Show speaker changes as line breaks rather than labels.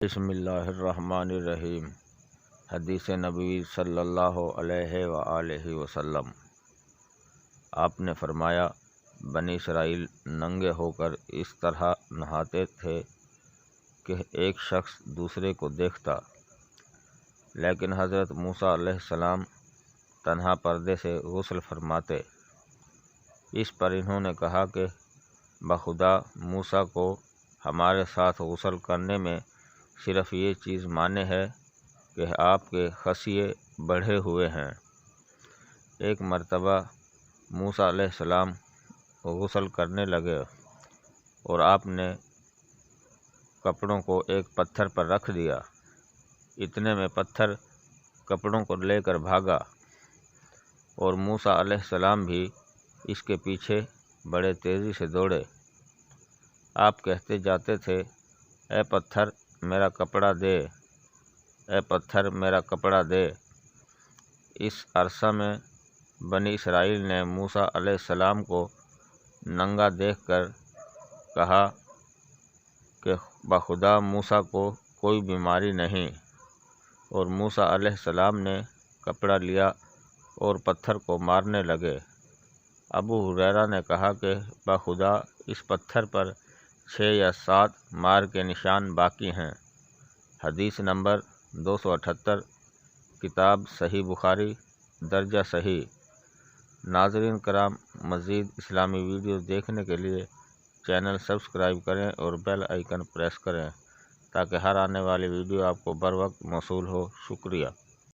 بسم اللہ الرحمن الرحیم۔ حدیث نبوی صلی اللہ علیہ وآلہ وسلم۔ آپ نے فرمایا، بنی اسرائیل ننگے ہو کر اس طرح نہاتے تھے کہ ایک شخص دوسرے کو دیکھتا، لیکن حضرت موسیٰ علیہ السلام تنہا پردے سے غسل فرماتے۔ اس پر انہوں نے کہا کہ بخدا موسیٰ کو ہمارے ساتھ غسل کرنے میں صرف یہ چیز مانے ہے کہ آپ کے خصیے بڑھے ہوئے ہیں۔ ایک مرتبہ موسیٰ علیہ السلام غسل کرنے لگے اور آپ نے کپڑوں کو ایک پتھر پر رکھ دیا۔ اتنے میں پتھر کپڑوں کو لے کر بھاگا اور موسیٰ علیہ السلام بھی اس کے پیچھے بڑے تیزی سے دوڑے۔ آپ کہتے جاتے تھے، اے پتھر میرا کپڑا دے، اے پتھر میرا کپڑا دے۔ اس عرصہ میں بنی اسرائیل نے موسیٰ علیہ السلام کو ننگا دیکھ کر کہا کہ بخدا موسیٰ کو کوئی بیماری نہیں، اور موسیٰ علیہ السلام نے کپڑا لیا اور پتھر کو مارنے لگے۔ ابو ہریرہ نے کہا کہ بخدا اس پتھر پر 6 یا 7 مار کے نشان باقی ہیں۔ حدیث نمبر 278، کتاب صحیح بخاری، درجہ صحیح۔ ناظرین کرام، مزید اسلامی ویڈیوز دیکھنے کے لیے چینل سبسکرائب کریں اور بیل آئیکن پریس کریں تاکہ ہر آنے والی ویڈیو آپ کو بر وقت موصول ہو۔ شکریہ۔